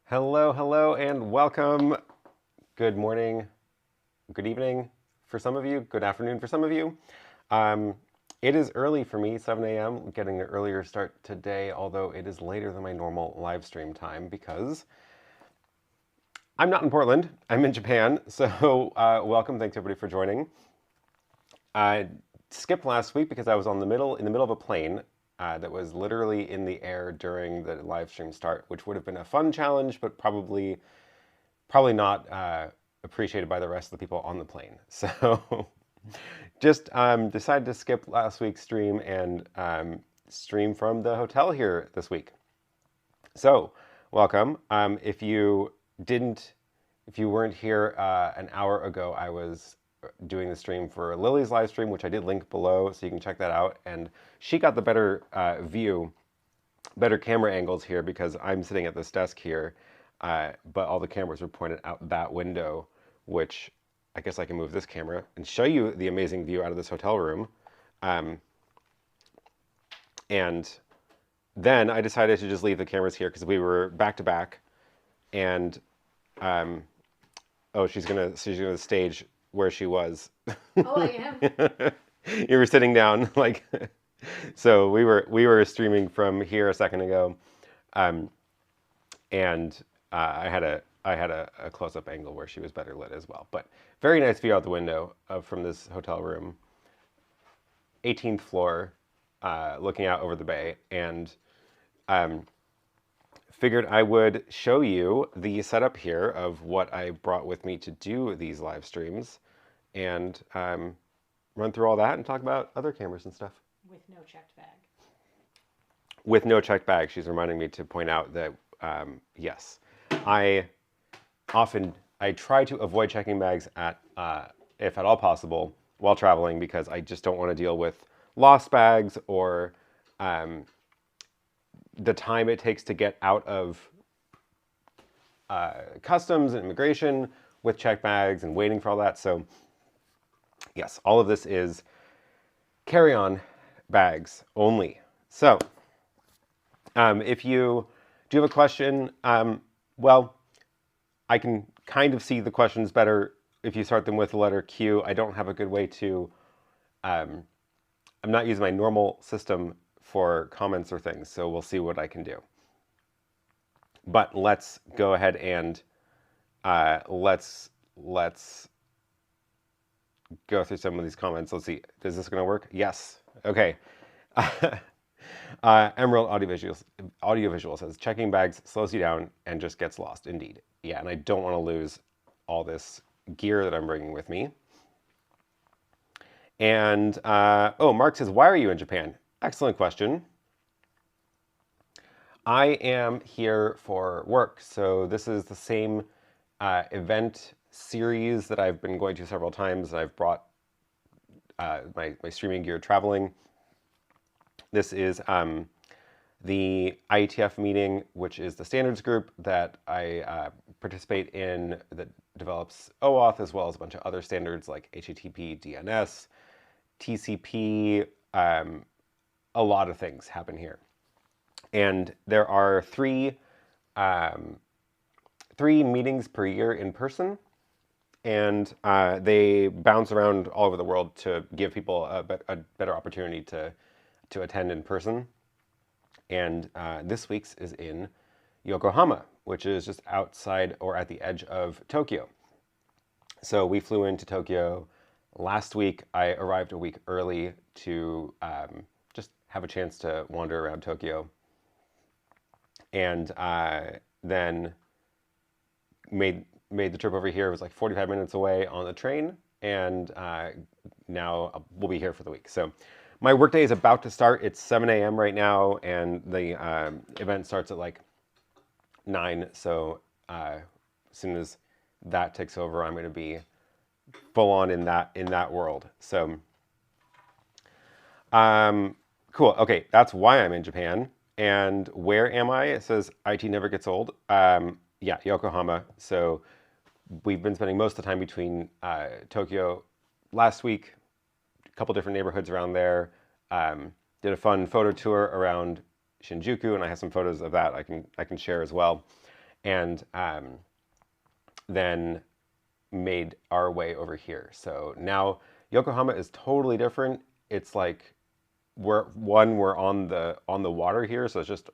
Hello, hello, and welcome. Good morning, good evening for some of you, good afternoon for some of you. It is early for me, 7 a.m., getting an earlier start today, although it is later than my normal live stream time because I'm not in Portland, I'm in Japan, so welcome, thanks everybody for joining. I skipped last week because I was in the middle of a plane that was literally in the air during the live stream start, which would have been a fun challenge, but probably not appreciated by the rest of the people on the plane. So just decided to skip last week's stream and stream from the hotel here this week. So welcome. If you weren't here an hour ago, I was doing the stream for Lily's live stream, which I did link below, so you can check that out. And she got the better view, better camera angles here because I'm sitting at this desk here, but all the cameras were pointed out that window, which I guess I can move this camera and show you the amazing view out of this hotel room. And then I decided to just leave the cameras here because we were back to back, and oh, she's gonna stage where she was. Oh, I am. You were sitting down, like, so we were streaming from here a second ago, and I had a close-up angle where she was better lit as well. But very nice view out the window from this hotel room, 18th floor, looking out over the bay, and figured I would show you the setup here of what I brought with me to do these live streams, and run through all that and talk about other cameras and stuff. With no checked bag. With no checked bag. She's reminding me to point out that, yes, I try to avoid checking bags if at all possible while traveling, because I just don't want to deal with lost bags or the time it takes to get out of customs and immigration with checked bags and waiting for all that. So yes, all of this is carry-on bags only. So if you do have a question, well, I can kind of see the questions better if you start them with the letter Q. I don't have a good way to, I'm not using my normal system for comments or things, so we'll see what I can do. But let's go ahead and let's go through some of these comments. Let's see, is this going to work? Yes. Okay. Emerald Audiovisual says, checking bags slows you down and just gets lost. Indeed. Yeah, and I don't want to lose all this gear that I'm bringing with me. And, oh, Mark says, why are you in Japan? Excellent question. I am here for work. So this is the same event series that I've been going to several times. I've brought my streaming gear traveling. This is the IETF meeting, which is the standards group that I participate in that develops OAuth as well as a bunch of other standards like HTTP, DNS, TCP. A lot of things happen here. And there are three meetings per year in person, and they bounce around all over the world to give people a better opportunity to attend in person. And this week's is in Yokohama, which is just outside or at the edge of Tokyo. So we flew into Tokyo last week. I arrived a week early to just have a chance to wander around Tokyo. And then made the trip over here. It was like 45 minutes away on the train, and now we'll be here for the week. So my workday is about to start. It's 7 a.m. right now, and the event starts at like 9. So as soon as that takes over, I'm going to be full on in that world. So cool. Okay, that's why I'm in Japan. And where am I? It says IT never gets old. Yeah, Yokohama. So we've been spending most of the time between Tokyo last week, a couple different neighborhoods around there. Did a fun photo tour around Shinjuku, and I have some photos of that I can share as well. And then made our way over here. So now Yokohama is totally different. It's like we're on the water here, so it's just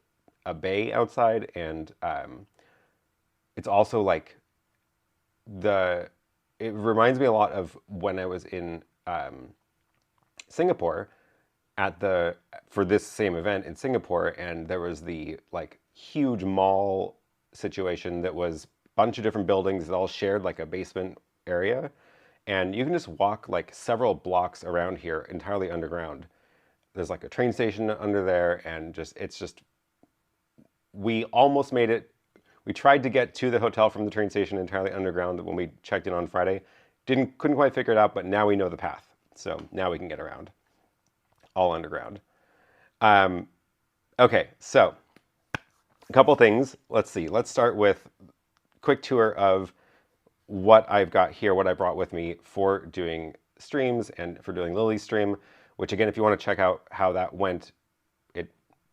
a bay outside, and it's also like it reminds me a lot of when I was in Singapore for this same event in Singapore, and there was the like huge mall situation that was a bunch of different buildings that all shared like a basement area, and you can just walk like several blocks around here entirely underground. There's like a train station under there, and we almost made it. We tried to get to the hotel from the train station entirely underground when we checked in on Friday. Couldn't quite figure it out, but now we know the path. So now we can get around all underground. Okay, so a couple things. Let's see. Let's start with a quick tour of what I've got here, what I brought with me for doing streams and for doing Lily's stream, which again, if you want to check out how that went, it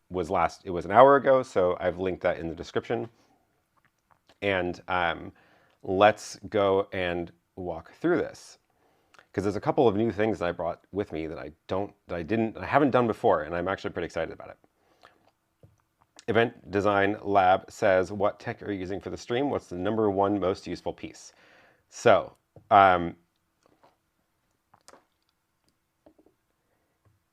was an hour ago, so I've linked that in the description. And let's go and walk through this, because there's a couple of new things that I brought with me that I haven't done before, and I'm actually pretty excited about it. Event Design Lab says, what tech are you using for the stream? What's the #1 most useful piece? So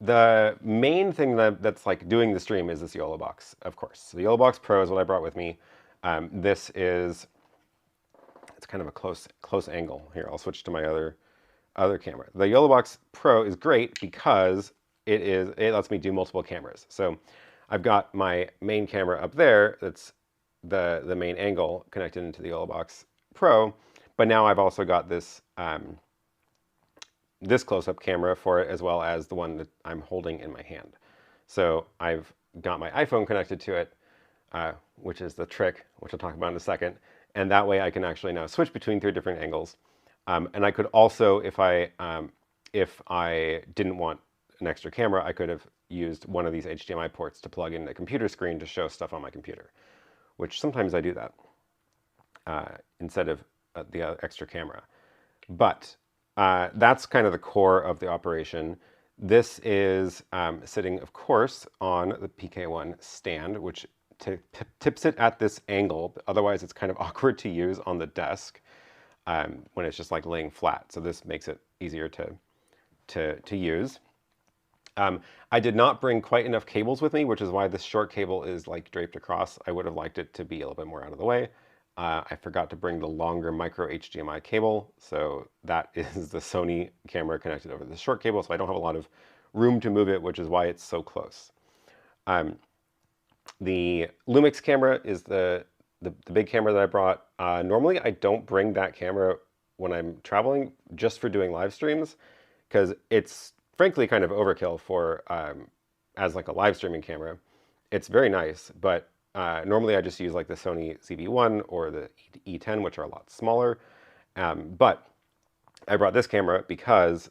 the main thing that's like doing the stream is this YoloBox, of course. So the YoloBox Pro is what I brought with me. It's kind of a close angle. Here, I'll switch to my other camera. The YoloBox Pro is great because it lets me do multiple cameras. So I've got my main camera up there. That's the main angle connected into the YoloBox Pro. But now I've also got this this close-up camera for it, as well as the one that I'm holding in my hand. So I've got my iPhone connected to it, which is the trick, which I'll talk about in a second. And that way I can actually now switch between 3 different angles. And I could also, if I didn't want an extra camera, I could have used one of these HDMI ports to plug in the computer screen to show stuff on my computer, which sometimes I do that instead of the extra camera. But that's kind of the core of the operation. This is sitting, of course, on the PK1 stand, which tips it at this angle. Otherwise, it's kind of awkward to use on the desk when it's just like laying flat. So this makes it easier to use. I did not bring quite enough cables with me, which is why this short cable is like draped across. I would have liked it to be a little bit more out of the way. I forgot to bring the longer micro HDMI cable, so that is the Sony camera connected over the short cable, so I don't have a lot of room to move it, which is why it's so close. The LUMIX camera is the big camera that I brought. Normally, I don't bring that camera when I'm traveling, just for doing live streams, because it's frankly kind of overkill for as like a live streaming camera. It's very nice, but normally I just use like the Sony ZV-1 or the E10, which are a lot smaller. But I brought this camera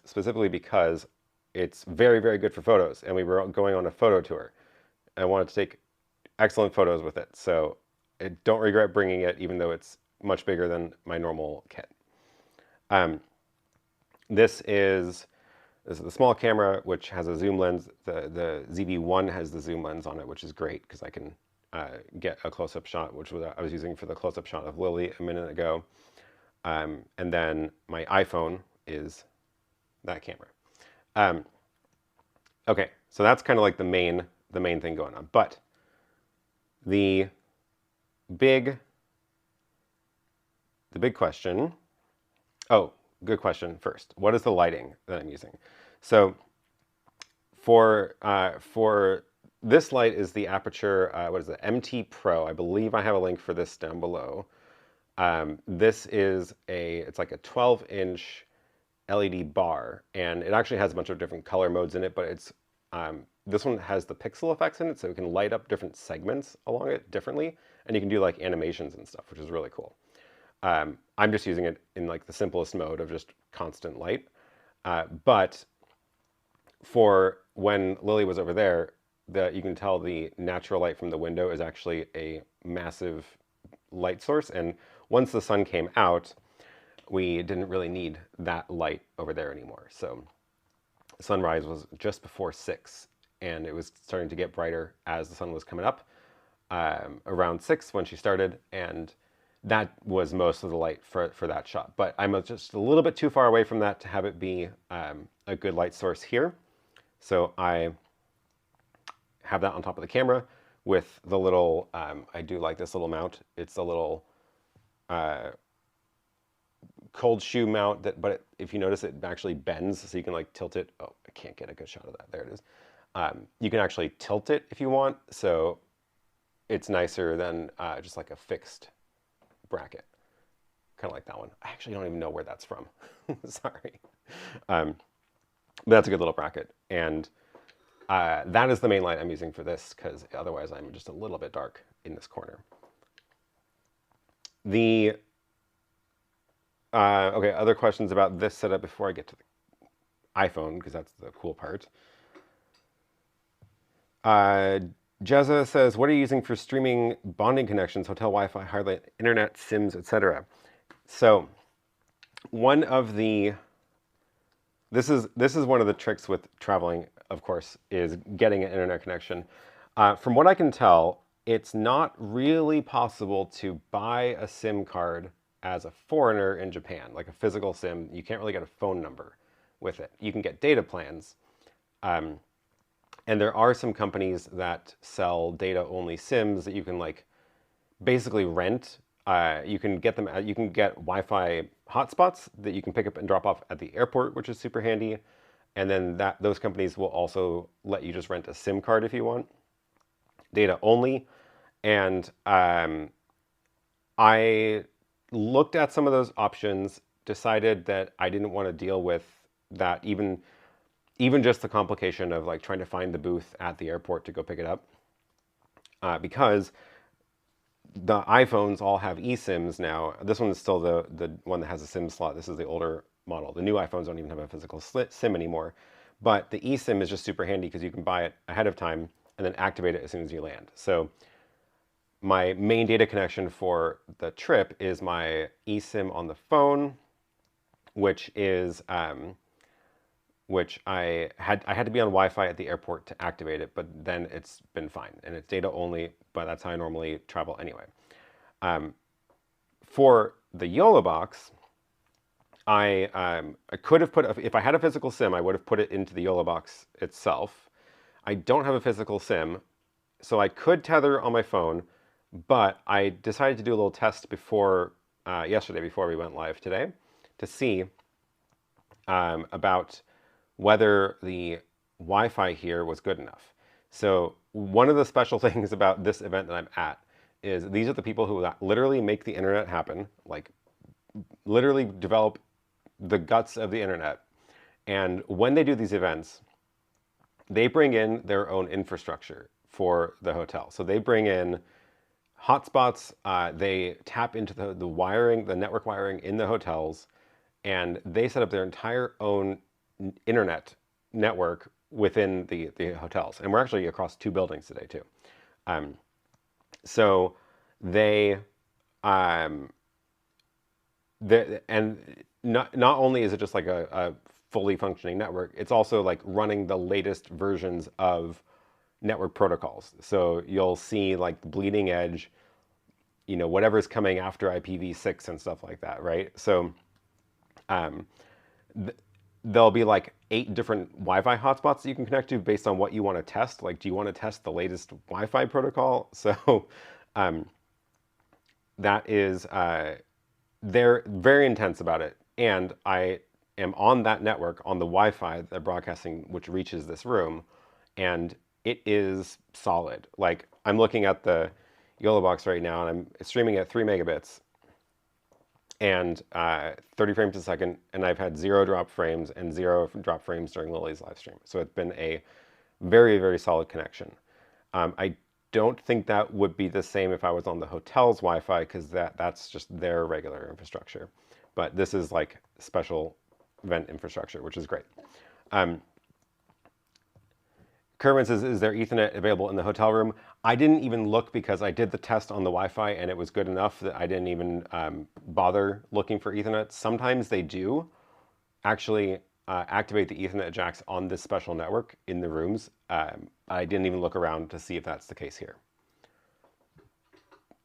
specifically because it's very, very good for photos. And we were going on a photo tour. I wanted to take excellent photos with it. So I don't regret bringing it, even though it's much bigger than my normal kit. This is the small camera, which has a zoom lens. The ZV-1 has the zoom lens on it, which is great because I can get a close-up shot, which I was using for the close-up shot of Lily a minute ago. And then my iPhone is that camera. Okay, so that's kind of like the main thing going on. But the big question. Oh, good question first. What is the lighting that I'm using? So for this light is the Aputure, what is it, MT Pro. I believe I have a link for this down below. This is it's like a 12-inch LED bar, and it actually has a bunch of different color modes in it, but it's this one has the pixel effects in it, so it can light up different segments along it differently, and you can do like animations and stuff, which is really cool. I'm just using it in like the simplest mode of just constant light. But for when Lily was over there, you can tell the natural light from the window is actually a massive light source. And once the sun came out, we didn't really need that light over there anymore. So sunrise was just before 6, and it was starting to get brighter as the sun was coming up around 6 when she started. And that was most of the light for that shot. But I'm just a little bit too far away from that to have it be a good light source here. So I have that on top of the camera with the little, I do like this little mount. It's a little cold shoe mount, but if you notice, it actually bends, so you can like tilt it. Oh, I can't get a good shot of that. There it is. You can actually tilt it if you want, so it's nicer than just like a fixed bracket, kind of like that one. I actually don't even know where that's from. Sorry. But that's a good little bracket, and that is the main light I'm using for this, because otherwise I'm just a little bit dark in this corner. Okay, other questions about this setup before I get to the iPhone, because that's the cool part. Jezza says, what are you using for streaming bonding connections, hotel Wi-Fi, hardline internet, Sims, etc.? So one of the, this is one of the tricks with traveling, of course, is getting an internet connection. From what I can tell, it's not really possible to buy a SIM card as a foreigner in Japan, like a physical SIM. You can't really get a phone number with it. You can get data plans. And there are some companies that sell data-only SIMs that you can like basically rent. You can get them. You can get Wi-Fi hotspots that you can pick up and drop off at the airport, which is super handy. And then those companies will also let you just rent a SIM card if you want, data only. And I looked at some of those options, decided that I didn't want to deal with that, even just the complication of like trying to find the booth at the airport to go pick it up. because the iPhones all have eSIMs now. This one is still the one that has a SIM slot. This is the older model. The new iPhones don't even have a physical SIM anymore. But the eSIM is just super handy because you can buy it ahead of time and then activate it as soon as you land. So my main data connection for the trip is my eSIM on the phone, which is which I had to be on Wi-Fi at the airport to activate it, but then it's been fine, and it's data only, but that's how I normally travel anyway. For the YoloBox, I could have put, if I had a physical SIM, I would have put it into the YoloBox itself. I don't have a physical SIM, so I could tether on my phone, but I decided to do a little test before, yesterday, before we went live today, to see about whether the Wi-Fi here was good enough. So one of the special things about this event that I'm at is these are the people who literally make the internet happen, like literally develop the guts of the internet. And when they do these events, they bring in their own infrastructure for the hotel. So they bring in hotspots, they tap into the wiring, the network wiring in the hotels, and they set up their entire own internet network within the hotels. And we're actually across 2 buildings today too. So they, and not only is it just like a fully functioning network, it's also like running the latest versions of network protocols. So you'll see like the bleeding edge, you know, whatever's coming after IPv6 and stuff like that, right? So there'll be like 8 different Wi-Fi hotspots that you can connect to based on what you want to test. Like, do you want to test the latest Wi-Fi protocol? So that is, they're very intense about it. And I am on that network, on the Wi-Fi, the broadcasting, which reaches this room, and it is solid. Like, I'm looking at the YoloBox right now, and I'm streaming at 3 megabits and 30 frames a second, and I've had 0 drop frames and 0 drop frames during Lily's live stream. So it's been a very, very solid connection. I don't think that would be the same if I was on the hotel's Wi-Fi, because that's just their regular infrastructure. But this is like special event infrastructure, which is great. Kerwin says, is there Ethernet available in the hotel room? I didn't even look because I did the test on the Wi-Fi and it was good enough that I didn't even bother looking for Ethernet. Sometimes they do actually activate the Ethernet jacks on this special network in the rooms. I didn't even look around to see if that's the case here.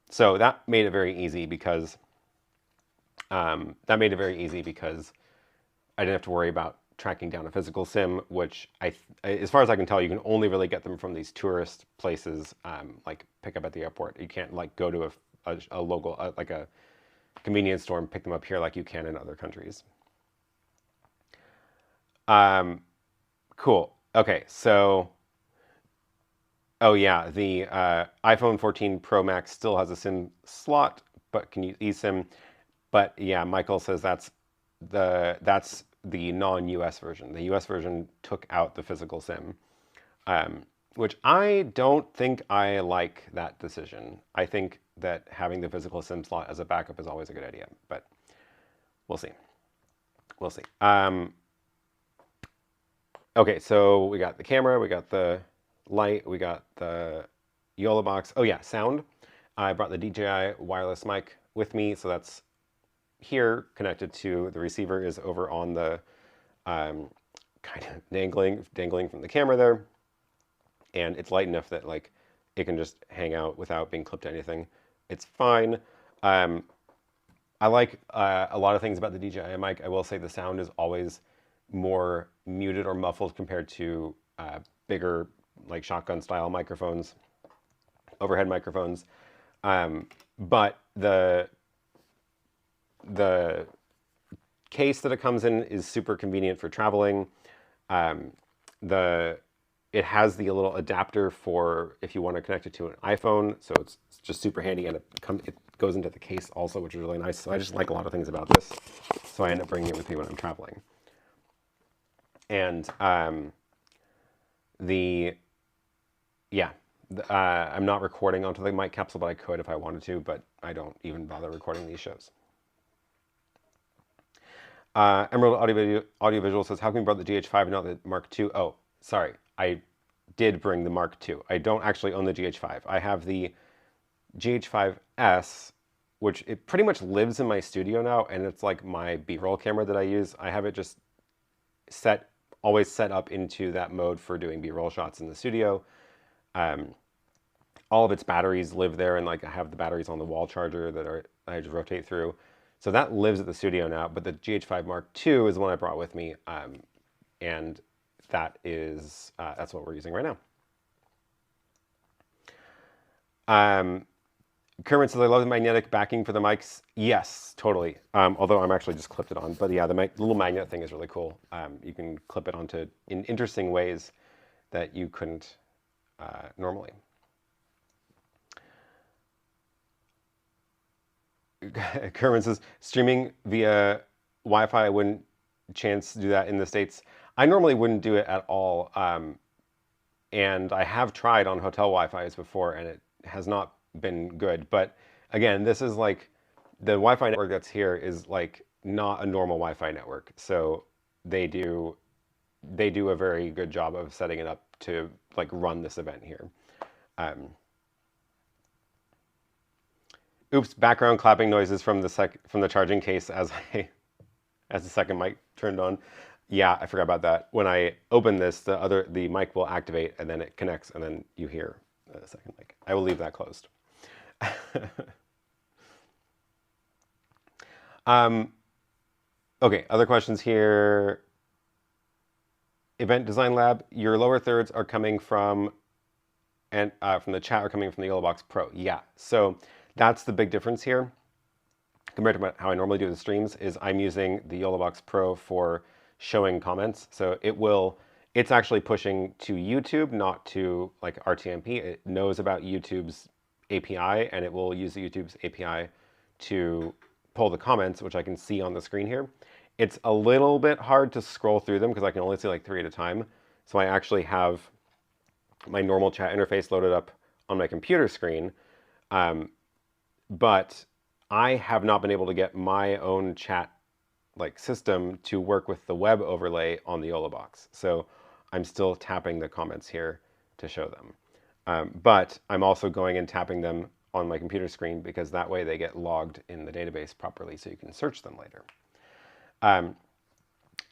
So that made it very easy because I didn't have to worry about tracking down a physical SIM, which as far as I can tell, you can only really get them from these tourist places, like pick up at the airport. You can't like go to a local, like a convenience store and pick them up here like you can in other countries. Cool. Okay, so, oh yeah, the iPhone 14 Pro Max still has a SIM slot, but can use eSIM. But yeah, Michael says that's the non-US version. The US version took out the physical SIM, which I don't think I like that decision. I think that having the physical SIM slot as a backup is always a good idea, but we'll see. We'll see. Okay, so we got the camera, we got the light, we got the YoloBox. Oh yeah, sound. I brought the DJI wireless mic with me, so that's here connected to the receiver, is over on the kind of dangling from the camera there, and it's light enough that like it can just hang out without being clipped to anything. It's fine. I like a lot of things about the DJI mic. I will say the sound is always more muted or muffled compared to bigger like shotgun style microphones, overhead microphones, but the case that it comes in is super convenient for traveling. It has the little adapter for if you want to connect it to an iPhone, so it's just super handy, and it goes into the case also, which is really nice. So I just like a lot of things about this, so I end up bringing it with me when I'm traveling. And I'm not recording onto the mic capsule, but I could if I wanted to, but I don't even bother recording these shows. Emerald Audiovisual says, how come you brought the GH5 and not the Mark II? Oh, sorry. I did bring the Mark II. I don't actually own the GH5. I have the GH5S, which it pretty much lives in my studio now, and it's like my B-roll camera that I use. I have it just always set up into that mode for doing B-roll shots in the studio. All of its batteries live there, and like I have the batteries on the wall charger that I just rotate through. So that lives at the studio now, but the GH5 Mark II is the one I brought with me, and that's what we're using right now. Kermit says, I love the magnetic backing for the mics. Yes, totally. Although I'm actually just clipped it on. But yeah, the little magnet thing is really cool. You can clip it onto in interesting ways that you couldn't normally. Kermit says, streaming via Wi-Fi, I wouldn't chance to do that in the States. I normally wouldn't do it at all. And I have tried on hotel Wi-Fi's before, and it has not been good. But again, this is like the Wi-Fi network that's here is like not a normal Wi-Fi network. So they do a very good job of setting it up to like run this event here. Oops, background clapping noises from the charging case as the second mic turned on. Yeah, I forgot about that. When I open this, the mic will activate and then it connects and then you hear the second mic. I will leave that closed. Okay, other questions here. Event Design Lab, your lower thirds are coming from the chat are coming from the YoloBox Pro. Yeah, so that's the big difference here compared to how I normally do the streams is I'm using the YoloBox Pro for showing comments. So it's actually pushing to YouTube, not to like RTMP. It knows about YouTube's API and it will use the YouTube's API to pull the comments, which I can see on the screen here. It's a little bit hard to scroll through them because I can only see like 3 at a time. So I actually have my normal chat interface loaded up on my computer screen. But I have not been able to get my own chat like system to work with the web overlay on the YoloBox. So I'm still tapping the comments here to show them. But I'm also going and tapping them on my computer screen because that way they get logged in the database properly so you can search them later.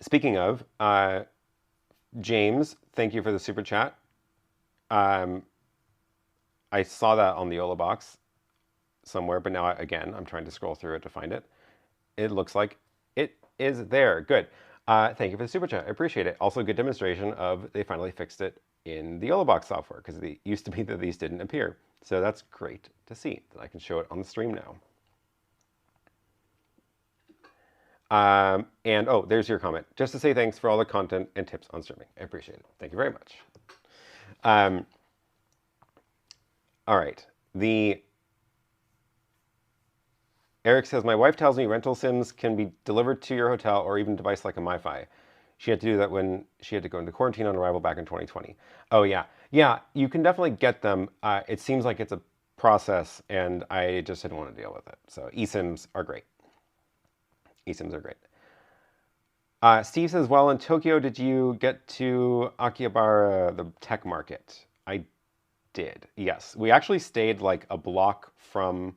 Speaking of, James, thank you for the super chat. I saw that on the YoloBox somewhere, but now again, I'm trying to scroll through it to find it. It looks like it is there. Good. Thank you for the super chat. I appreciate it. Also, good demonstration of they finally fixed it in the YoloBox software because it used to be that these didn't appear. So that's great to see that I can show it on the stream now. And oh, there's your comment. Just to say thanks for all the content and tips on streaming. I appreciate it. Thank you very much. All right. Eric says, my wife tells me rental sims can be delivered to your hotel or even device like a MiFi. She had to do that when she had to go into quarantine on arrival back in 2020. Oh, yeah. Yeah, you can definitely get them. It seems like it's a process, and I just didn't want to deal with it. So eSIMs are great. eSIMs are great. Steve says, well, in Tokyo, did you get to Akihabara, the tech market? I did, yes. We actually stayed like a block from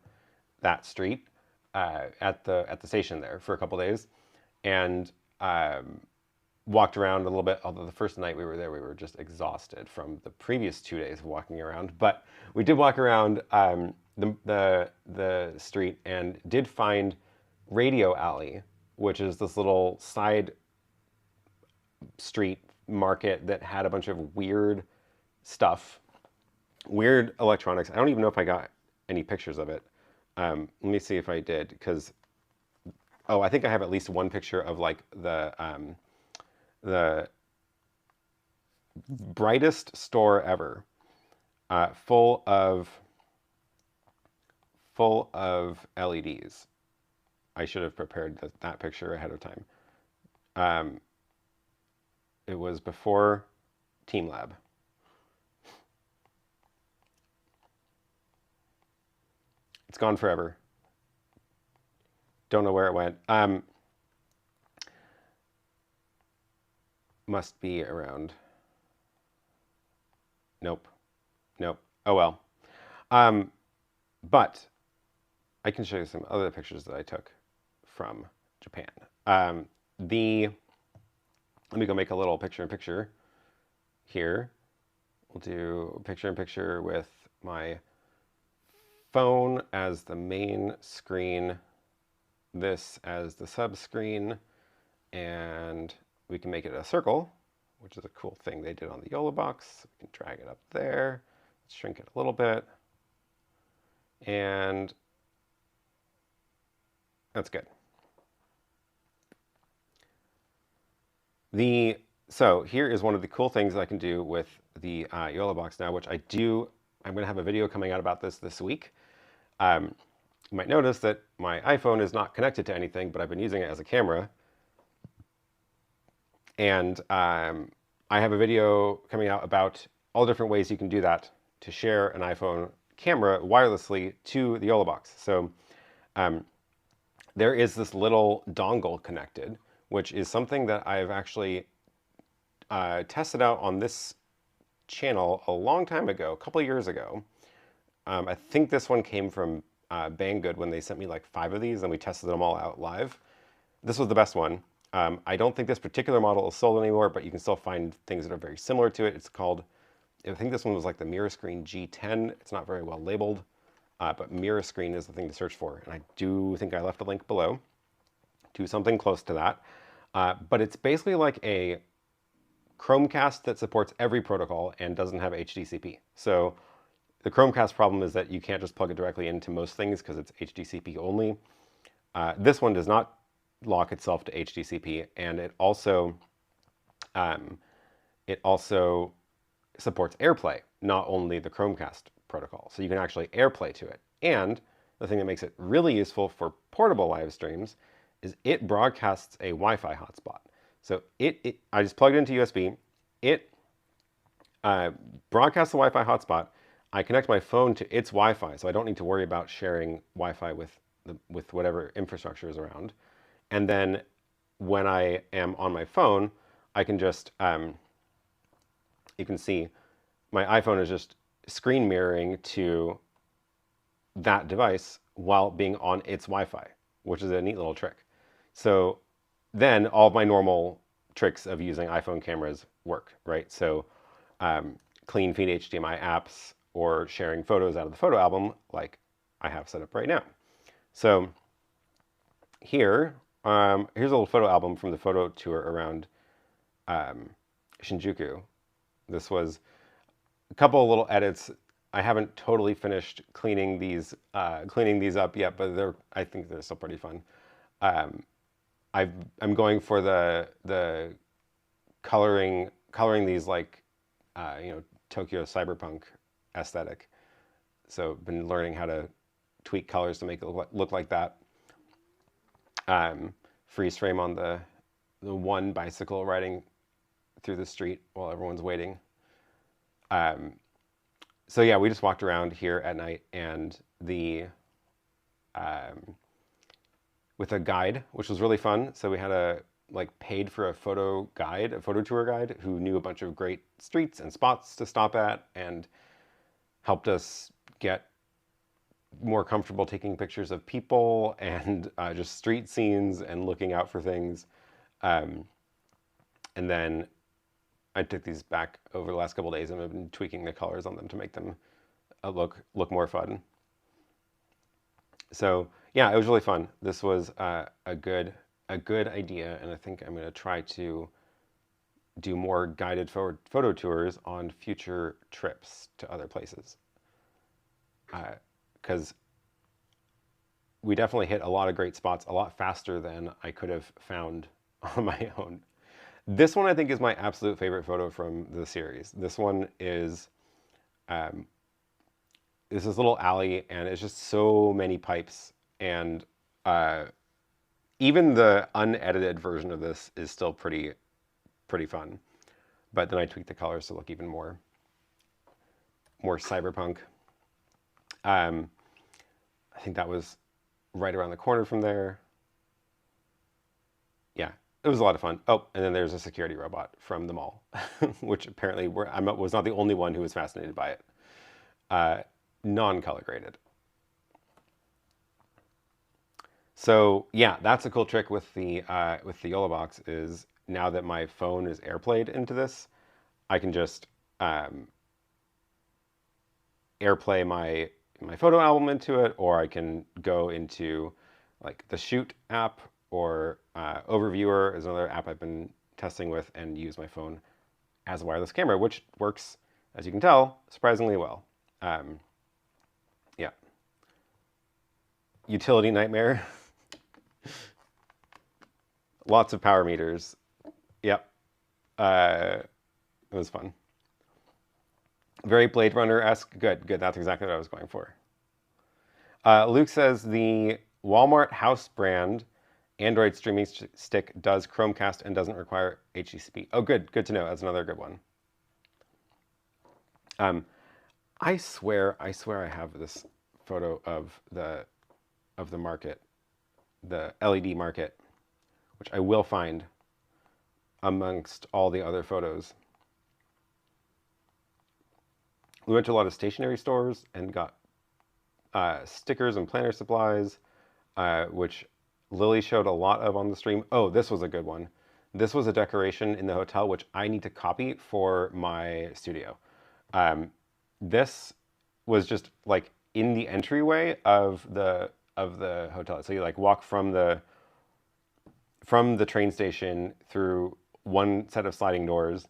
that street at the station there for a couple days and walked around a little bit. Although the first night we were there, we were just exhausted from the previous 2 days of walking around. But we did walk around the street and did find Radio Alley, which is this little side street market that had a bunch of weird stuff, weird electronics. I don't even know if I got any pictures of it. Let me see if I did, because, oh, I think I have at least one picture of like the brightest store ever, full of LEDs. I should have prepared that picture ahead of time. It was before Team Lab. It's gone forever. Don't know where it went. Must be around. Nope. Nope. Oh well. But I can show you some other pictures that I took from Japan. Let me go make a little picture-in-picture here. We'll do picture-in-picture with my phone as the main screen, this as the sub screen, and we can make it a circle, which is a cool thing they did on the YoloBox. We can drag it up there, shrink it a little bit, and that's good. So here is one of the cool things I can do with the YoloBox now, which I'm going to have a video coming out about this week. You might notice that my iPhone is not connected to anything, but I've been using it as a camera. And I have a video coming out about all different ways you can do that to share an iPhone camera wirelessly to the YoloBox. So there is this little dongle connected, which is something that I've actually tested out on this channel a long time ago, a couple of years ago. I think this one came from Banggood when they sent me like 5 of these and we tested them all out live. This was the best one. I don't think this particular model is sold anymore, but you can still find things that are very similar to it. It's called, I think this one was like the Mirascreen G10. It's not very well labeled, but Mirascreen is the thing to search for. And I do think I left a link below to something close to that. But it's basically like a Chromecast that supports every protocol and doesn't have HDCP. So the Chromecast problem is that you can't just plug it directly into most things because it's HDCP only. This one does not lock itself to HDCP, and it also supports AirPlay, not only the Chromecast protocol. So you can actually AirPlay to it. And the thing that makes it really useful for portable live streams is it broadcasts a Wi-Fi hotspot. So I just plugged it into USB. It broadcasts the Wi-Fi hotspot. I connect my phone to its Wi-Fi, so I don't need to worry about sharing Wi-Fi with whatever infrastructure is around. And then when I am on my phone, I can just, you can see my iPhone is just screen mirroring to that device while being on its Wi-Fi, which is a neat little trick. So then all of my normal tricks of using iPhone cameras work, right? So clean feed HDMI apps or sharing photos out of the photo album like I have set up right now. So here, here's a little photo album from the photo tour around Shinjuku. This was a couple of little edits. I haven't totally finished cleaning these up yet, but I think they're still pretty fun. I'm going for the coloring these like Tokyo cyberpunk aesthetic. So been learning how to tweak colors to make it look like that. Freeze frame on the one bicycle riding through the street while everyone's waiting. So yeah, we just walked around here at night and with a guide, which was really fun. So we had paid for a photo tour guide who knew a bunch of great streets and spots to stop at and helped us get more comfortable taking pictures of people and just street scenes and looking out for things. And then I took these back over the last couple of days and I've been tweaking the colors on them to make them look more fun. So yeah, it was really fun. This was a good idea, and I think I'm going to try to do more guided photo tours on future trips to other places. Because we definitely hit a lot of great spots a lot faster than I could have found on my own. This one I think is my absolute favorite photo from the series. This one is this little alley, and it's just so many pipes, and even the unedited version of this is still pretty fun. But then I tweaked the colors to look even more cyberpunk. think that was right around the corner from there. Yeah, it was a lot of fun. Oh, and then there's a security robot from the mall, which apparently I was not the only one who was fascinated by it. Non-color graded. So yeah, that's a cool trick with the YoloBox is now that my phone is AirPlayed into this, I can just AirPlay my photo album into it, or I can go into like the Shoot app, or Overviewer is another app I've been testing with, and use my phone as a wireless camera, which works, as you can tell, surprisingly well. Yeah. Utility nightmare. Lots of power meters. Yep. It was fun. Very Blade Runner-esque. Good, good. That's exactly what I was going for. Luke says the Walmart house brand Android streaming stick does Chromecast and doesn't require HTTP. Oh, good. Good to know. That's another good one. I swear I have this photo of the market, the LED market, which I will find amongst all the other photos. We went to a lot of stationery stores and got stickers and planner supplies, which Lily showed a lot of on the stream. Oh, this was a good one. This was a decoration in the hotel, which I need to copy for my studio. This was just like in the entryway of the hotel. So you like walk from the train station through one set of sliding doors.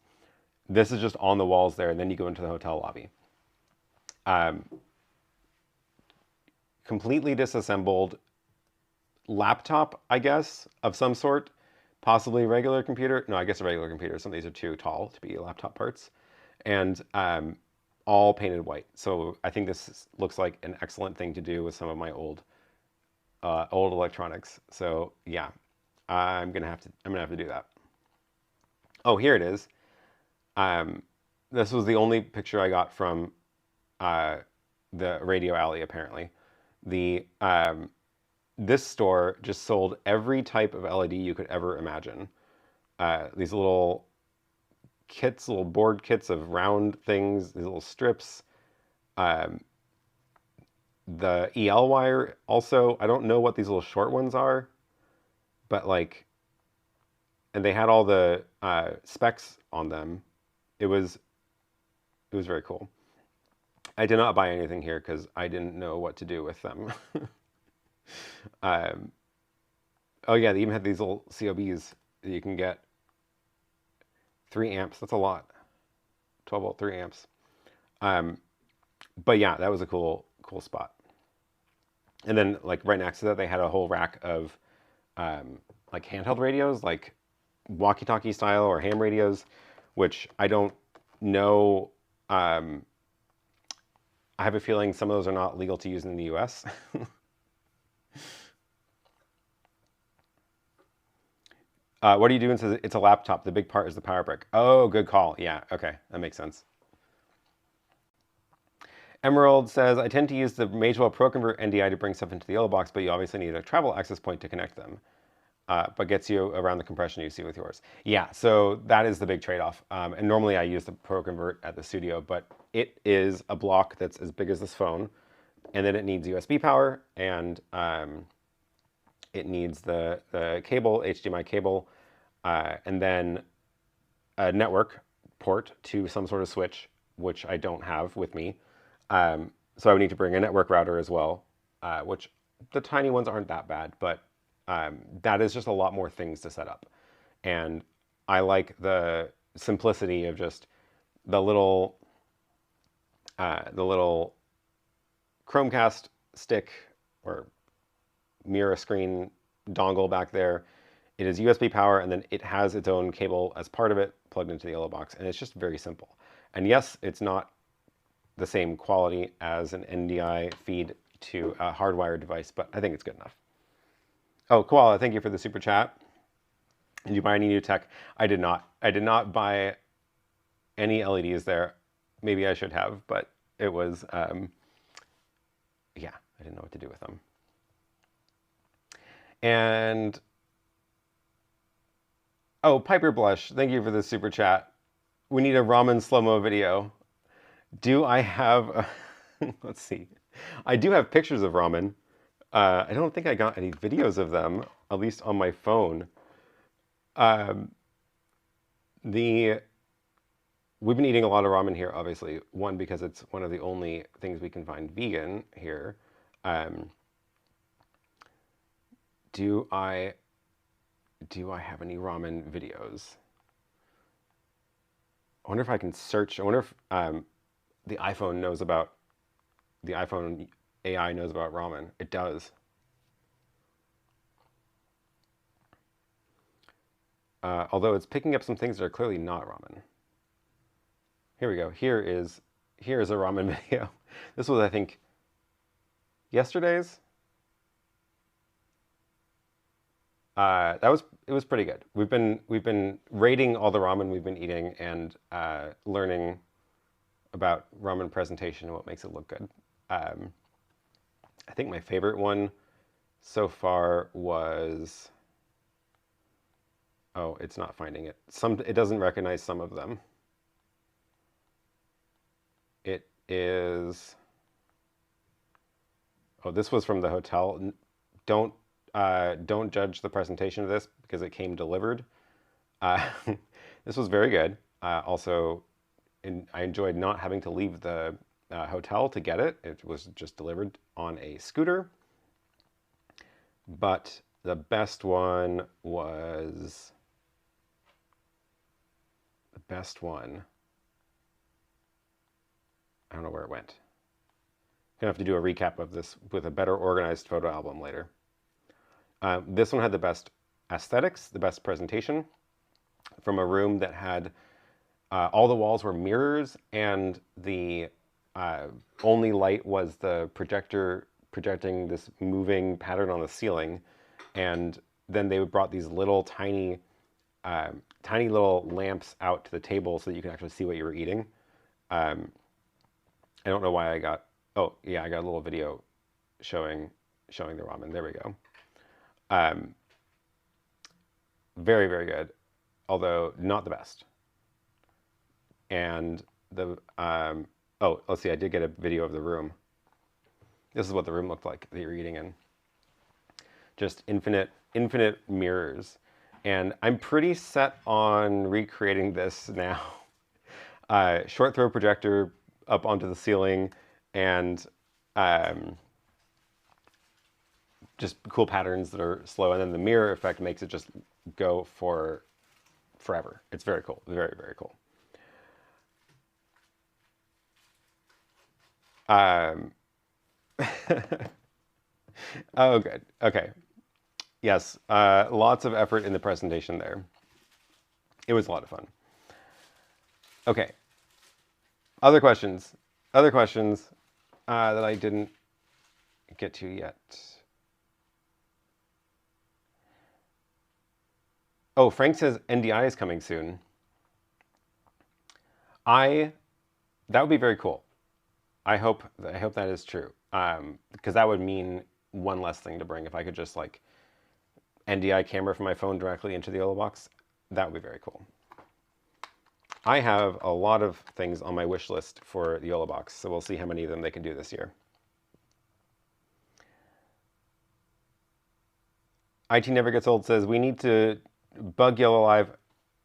This is just on the walls there, and then you go into the hotel lobby. Completely disassembled laptop, I guess, of some sort, possibly a regular computer. No, I guess a regular computer. Some of these are too tall to be laptop parts, and all painted white. So I think this looks like an excellent thing to do with some of my old electronics. So yeah, I'm gonna have to do that. Oh, here it is. This was the only picture I got from the Radio Alley, apparently. This store just sold every type of LED you could ever imagine. These little kits, little board kits of round things, these little strips. The EL wire also, I don't know what these little short ones are, but like, and they had all the specs on them. It was very cool. I did not buy anything here because I didn't know what to do with them. Oh yeah, they even had these little COBs that you can get. 3 amps, that's a lot. 12 volt, 3 amps. But yeah, that was a cool spot. And then like right next to that, they had a whole rack of like handheld radios, like walkie-talkie style or ham radios, which I don't know. I have a feeling some of those are not legal to use in the US. What are you doing? Says it's a laptop. The big part is the power brick. Oh, good call. Yeah, okay, that makes sense. Emerald says, I tend to use the Magewell Pro Convert NDI to bring stuff into the YoloBox, but you obviously need a travel access point to connect them. But gets you around the compression you see with yours. Yeah, so that is the big trade-off. And normally I use the Pro Convert at the studio, but it is a block that's as big as this phone, and then it needs USB power, and it needs the cable, HDMI cable, and then a network port to some sort of switch, which I don't have with me. So I would need to bring a network router as well, which the tiny ones aren't that bad, but that is just a lot more things to set up. And I like the simplicity of just the little Chromecast stick or mirror screen dongle back there. It is USB power, and then it has its own cable as part of it plugged into the YoloBox, and it's just very simple. And yes, it's not the same quality as an NDI feed to a hardwired device, but I think it's good enough. Oh, Koala, thank you for the super chat. Did you buy any new tech? I did not. I did not buy any LEDs there. Maybe I should have, but it was, yeah, I didn't know what to do with them. And oh, Piper Blush, thank you for the super chat. We need a ramen slow-mo video. Do I have a, let's see. I do have pictures of ramen. I don't think I got any videos of them, at least on my phone. We've been eating a lot of ramen here, obviously. One, because it's one of the only things we can find vegan here. Do I have any ramen videos? I wonder if I can search. I wonder if the iPhone knows about, the iPhone AI knows about ramen. It does. Although it's picking up some things that are clearly not ramen. Here we go. Here is a ramen video. This was, I think, yesterday's. It was pretty good. We've been rating all the ramen we've been eating and learning about ramen presentation and what makes it look good. I think my favorite one so far was, oh, it's not finding it. It doesn't recognize some of them. It is, oh, this was from the hotel. Don't judge the presentation of this because it came delivered. This was very good. Also, I enjoyed not having to leave the hotel to get it. It was just delivered on a scooter. But the best one was, I don't know where it went. Gonna have to do a recap of this with a better organized photo album later. This one had the best aesthetics, the best presentation, from a room that had all the walls were mirrors, and the only light was the projector projecting this moving pattern on the ceiling. And then they brought these little tiny little lamps out to the table so that you can actually see what you were eating. I don't know why I got, oh yeah, I got a little video showing the ramen. There we go. Very, very good, although not the best. And the, oh, let's see, I did get a video of the room. This is what the room looked like that you're eating in. Just infinite mirrors. And I'm pretty set on recreating this now. Short throw projector up onto the ceiling, and just cool patterns that are slow, and then the mirror effect makes it just go for forever. It's very cool. Very, very cool. Oh, good. Okay. Yes, lots of effort in the presentation there. It was a lot of fun. Okay. Other questions? Other questions that I didn't get to yet. Oh, Frank says NDI is coming soon. That would be very cool. I hope that is true, because that would mean one less thing to bring. If I could just like NDI camera from my phone directly into the YoloBox, that would be very cool. I have a lot of things on my wish list for the YoloBox, so we'll see how many of them they can do this year. IT Never Gets Old says, we need to bug YoloLive,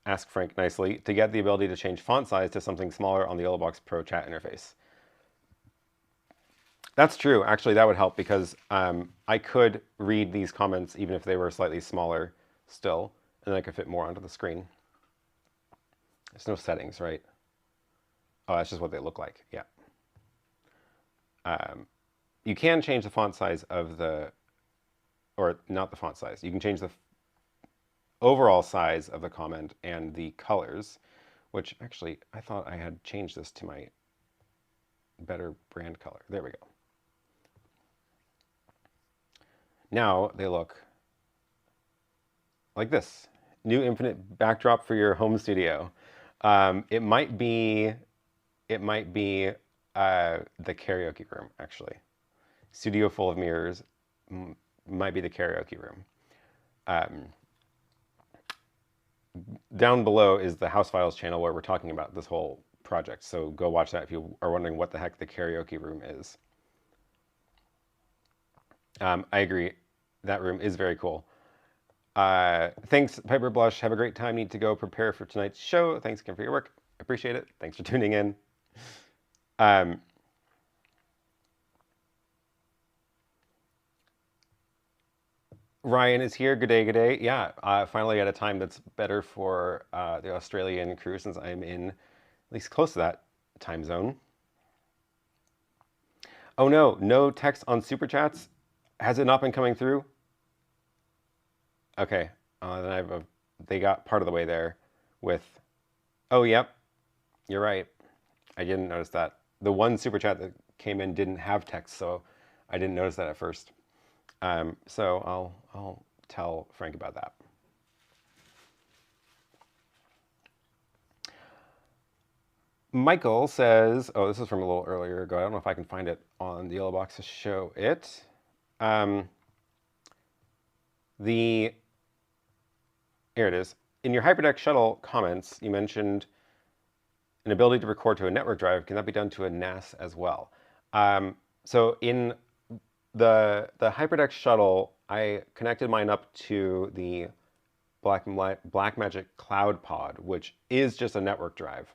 ask Frank nicely, to get the ability to change font size to something smaller on the YoloBox Pro chat interface. That's true. Actually, that would help, because I could read these comments even if they were slightly smaller still, and then I could fit more onto the screen. There's no settings, right? Oh, that's just what they look like. Yeah. You can change the font size of the, or not the font size. You can change the overall size of the comment and the colors, which actually I thought I had changed this to my better brand color. There we go. Now they look like this. New infinite backdrop for your home studio. It might be the karaoke room, actually. studio full of mirrors might be the Karaoke Room. Down below is the House Files channel where we're talking about this whole project. So go watch that if you are wondering what the heck the Karaoke Room is. I agree. That room is very cool. Thanks, Piper Blush. Have a great time. Need to go prepare for tonight's show. Thanks again for your work. Appreciate it. Thanks for tuning in. Ryan is here. Good day, good day. Yeah, finally at a time that's better for the Australian crew since I'm in at least close to that time zone. Oh no, no text on Super Chats? Has it not been coming through? Okay, then they got part of the way there with, oh, yep, you're right. I didn't notice that. The one Super Chat that came in didn't have text, so I didn't notice that at first. So I'll tell Frank about that. Michael says, oh, this is from a little earlier ago. I don't know if I can find it on the YoloBox to show it. Here it is. In your Hyperdeck Shuttle comments, you mentioned an ability to record to a network drive. Can that be done to a NAS as well? So in the Hyperdeck Shuttle, I connected mine up to the Blackmagic Cloud Pod, which is just a network drive.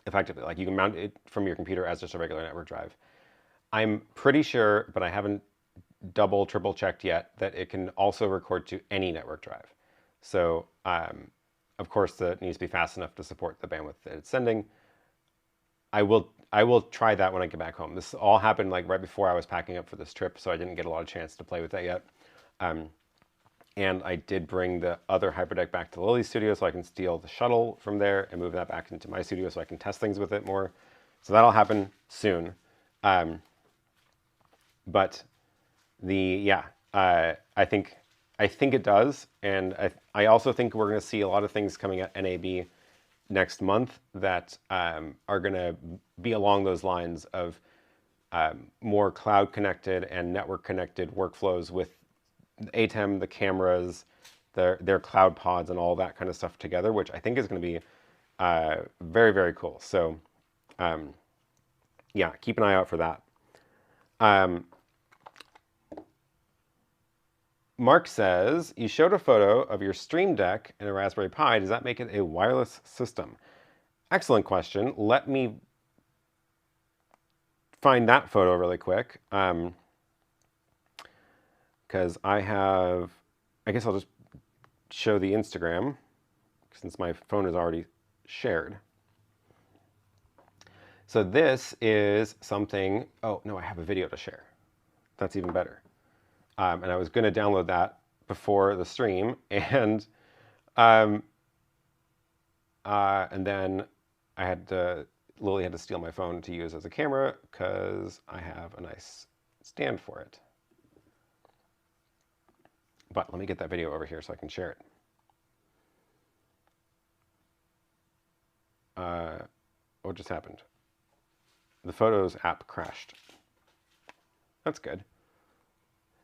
Effectively, like you can mount it from your computer as just a regular network drive. I'm pretty sure, but I haven't triple checked yet, that it can also record to any network drive. So, of course, it needs to be fast enough to support the bandwidth that it's sending. I will try that when I get back home. This all happened like right before I was packing up for this trip, so I didn't get a lot of chance to play with that yet. And I did bring the other Hyperdeck back to Lily's studio so I can steal the shuttle from there and move that back into my studio so I can test things with it more. So that'll happen soon. But I think it does, and I also think we're going to see a lot of things coming at NAB next month that are going to be along those lines of more cloud-connected and network-connected workflows with ATEM, the cameras, their cloud pods, and all that kind of stuff together, which I think is going to be very, very cool. So, yeah, keep an eye out for that. Mark says, you showed a photo of your Stream Deck and a Raspberry Pi. Does that make it a wireless system? Excellent question. Let me find that photo really quick. Because I guess I'll just show the Instagram since my phone is already shared. So this is something, oh no, I have a video to share. That's even better. And I was going to download that before the stream, and then Lily had to steal my phone to use as a camera because I have a nice stand for it. But let me get that video over here so I can share it. What just happened? The Photos app crashed. That's good.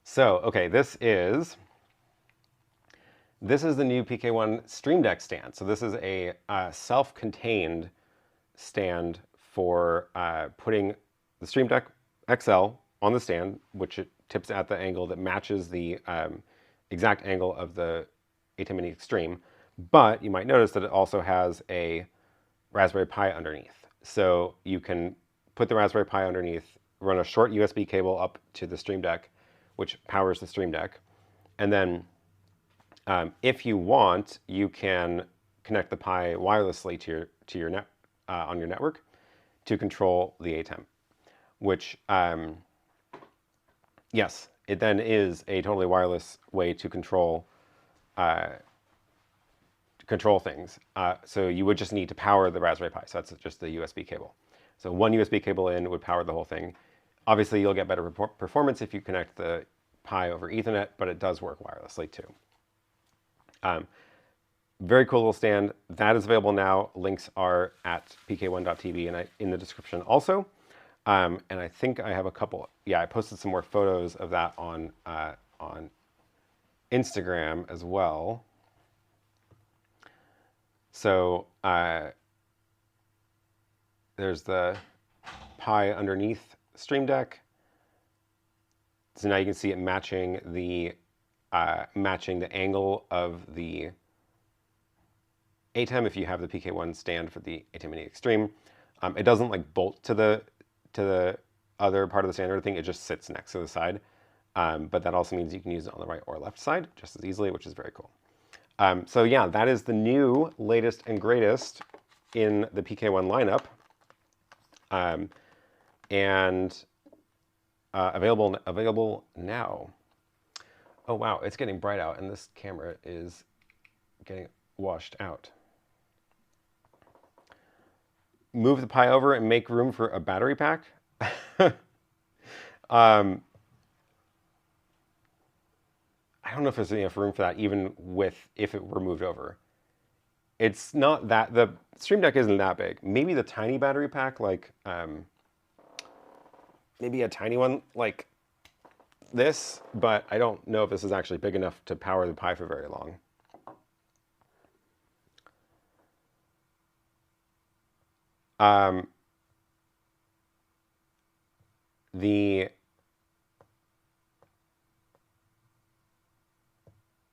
So, okay, this is the new PK1 Stream Deck stand. So this is a self-contained stand for putting the Stream Deck XL on the stand, which it tips at the angle that matches the exact angle of the ATEM Mini Extreme. But you might notice that it also has a Raspberry Pi underneath. So you can put the Raspberry Pi underneath, run a short USB cable up to the Stream Deck, which powers the Stream Deck. And then if you want, you can connect the Pi wirelessly to your on your network to control the ATEM, which, yes, it then is a totally wireless way to control things. So you would just need to power the Raspberry Pi. So that's just the USB cable. So one USB cable in would power the whole thing. Obviously, you'll get better performance if you connect the Pi over Ethernet, but it does work wirelessly too. Very cool little stand. That is available now. Links are at pk1.tv and in the description also. And I think I have a couple. Yeah, I posted some more photos of that on Instagram as well. So there's the Pi underneath Stream Deck. So now you can see it matching the angle of the ATEM if you have the PK1 stand for the ATEM Mini Extreme. It doesn't like bolt to the other part of the stand or anything. It just sits next to the side. But that also means you can use it on the right or left side just as easily, which is very cool. So yeah, that is the new latest and greatest in the PK1 lineup. And available now. Oh wow, it's getting bright out and this camera is getting washed out. Move the Pi over and make room for a battery pack. I don't know if there's enough room for that, even if it were moved over. It's not that, the Stream Deck isn't that big. Maybe the tiny battery pack, like maybe a tiny one like this, but I don't know if this is actually big enough to power the Pi for very long.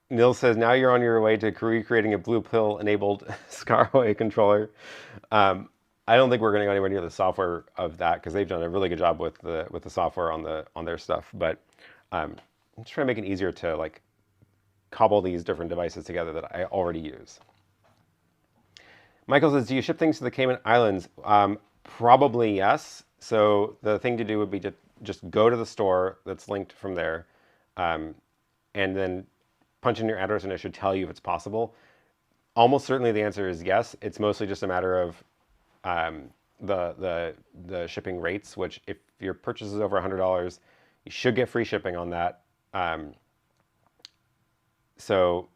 Nils says, now you're on your way to recreating a blue pill enabled Scarway controller. I don't think we're going to go anywhere near the software of that because they've done a really good job with the software on their stuff. But I'm just trying to make it easier to like cobble these different devices together that I already use. Michael says, do you ship things to the Cayman Islands? Probably yes. So the thing to do would be to just go to the store that's linked from there, and then punch in your address and it should tell you if it's possible. Almost certainly the answer is yes. It's mostly just a matter of the shipping rates, which if your purchase is over $100, you should get free shipping on that. So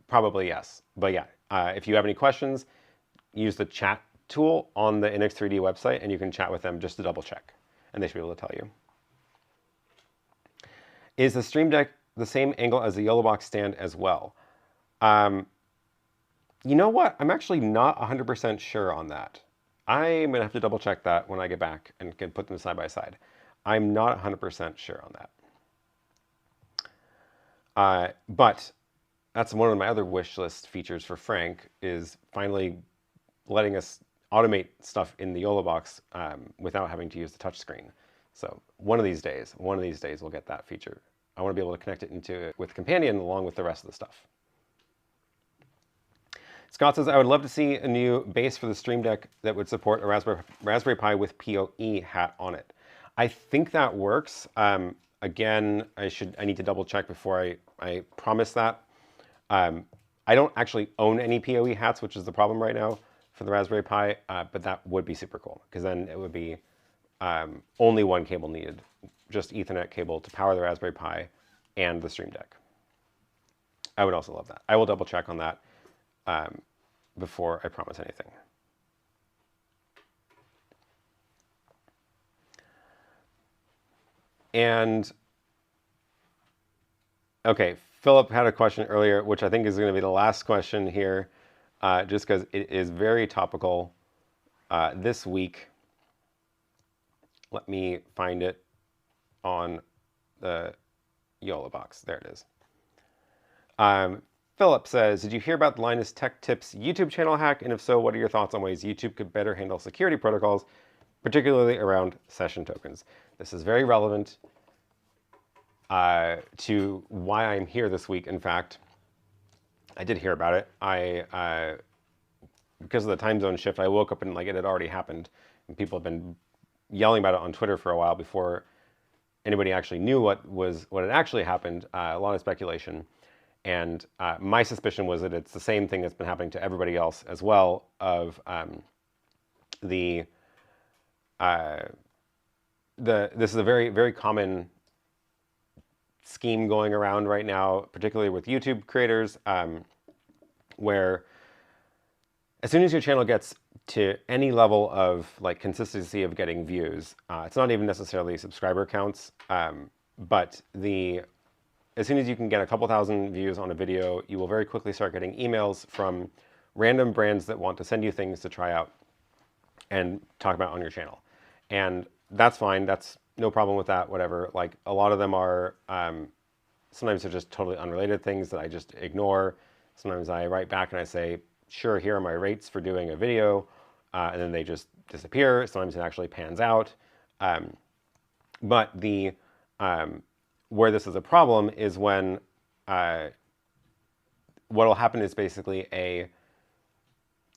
probably yes. But yeah, if you have any questions, use the chat tool on the NX3D website and you can chat with them just to double check and they should be able to tell you. Is the Stream Deck the same angle as the YoloBox stand as well? You know what? I'm actually not 100% sure on that. I'm going to have to double check that when I get back and can put them side by side. I'm not 100% sure on that. But that's one of my other wish list features for Frank is finally letting us automate stuff in the YoloBox without having to use the touchscreen. So one of these days we'll get that feature. I want to be able to connect it into with Companion along with the rest of the stuff. Scott says, I would love to see a new base for the Stream Deck that would support a Raspberry Pi with PoE hat on it. I think that works. Again, I need to double check before I promise that. I don't actually own any PoE hats, which is the problem right now for the Raspberry Pi, but that would be super cool because then it would be only one cable needed, just Ethernet cable to power the Raspberry Pi and the Stream Deck. I would also love that. I will double check on that before I promise anything. And okay, Philip had a question earlier, which I think is going to be the last question here, just because it is very topical this week. Let me find it on the YoloBox. There it is. Philip says, did you hear about the Linus Tech Tips YouTube channel hack? And if so, what are your thoughts on ways YouTube could better handle security protocols, particularly around session tokens? This is very relevant to why I'm here this week. In fact, I did hear about it. Because of the time zone shift, I woke up and like it had already happened. And people have been yelling about it on Twitter for a while before anybody actually knew what had actually happened. A lot of speculation. And my suspicion was that it's the same thing that's been happening to everybody else as well. This is a very, very common scheme going around right now, particularly with YouTube creators, where as soon as your channel gets to any level of like consistency of getting views, it's not even necessarily subscriber counts, but as soon as you can get a couple thousand views on a video, you will very quickly start getting emails from random brands that want to send you things to try out and talk about on your channel. And that's fine. That's no problem with that, whatever. Like a lot of them are, sometimes they're just totally unrelated things that I just ignore. Sometimes I write back and I say, sure, here are my rates for doing a video. And then they just disappear. Sometimes it actually pans out. But where this is a problem is when what will happen is basically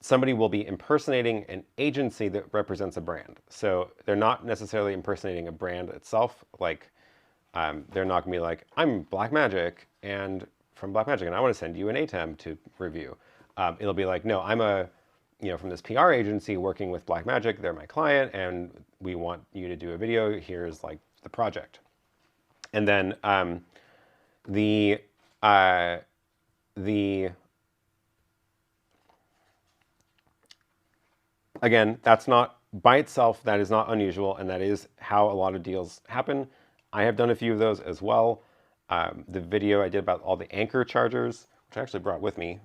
somebody will be impersonating an agency that represents a brand. So they're not necessarily impersonating a brand itself. Like they're not gonna be like, I'm Blackmagic and from Blackmagic and I want to send you an ATEM to review. It'll be like, no, I'm from this PR agency working with Blackmagic. They're my client and we want you to do a video. Here's like the project. And then again, that's not by itself, that is not unusual, and that is how a lot of deals happen. I have done a few of those as well. The video I did about all the Anchor chargers, which I actually brought with me,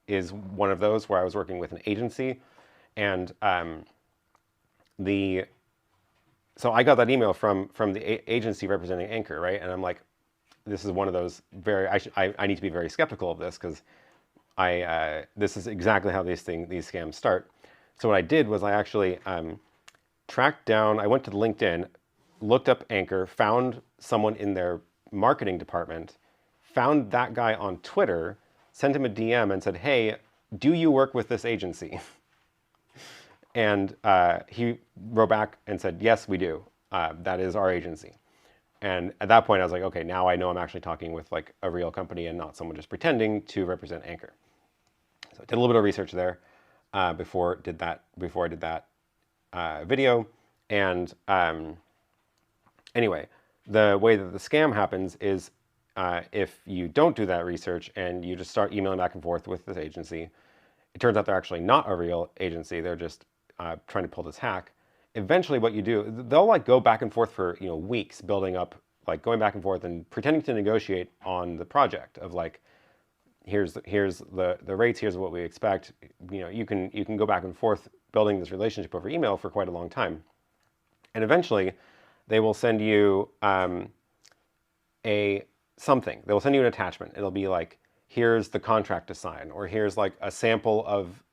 is one of those where I was working with an agency, and so I got that email from the agency representing Anchor, right? And I'm like, this is one of those I need to be very skeptical of this because this is exactly how these scams start. So what I did was I actually tracked down, I went to LinkedIn, looked up Anchor, found someone in their marketing department, found that guy on Twitter, sent him a DM and said, hey, do you work with this agency? And he wrote back and said, yes, we do. That is our agency. And at that point I was like, okay, now I know I'm actually talking with like a real company and not someone just pretending to represent Anchor. So I did a little bit of research there before I did that video. And anyway, the way that the scam happens is if you don't do that research and you just start emailing back and forth with this agency, it turns out they're actually not a real agency. They're just trying to pull this hack. Eventually what you do, they'll like go back and forth for weeks, building up, like going back and forth and pretending to negotiate on the project of like, here's the rates, here's what we expect. You can go back and forth building this relationship over email for quite a long time. And eventually they will send you something. They will send you an attachment. It'll be like, here's the contract to sign, or here's like a sample of,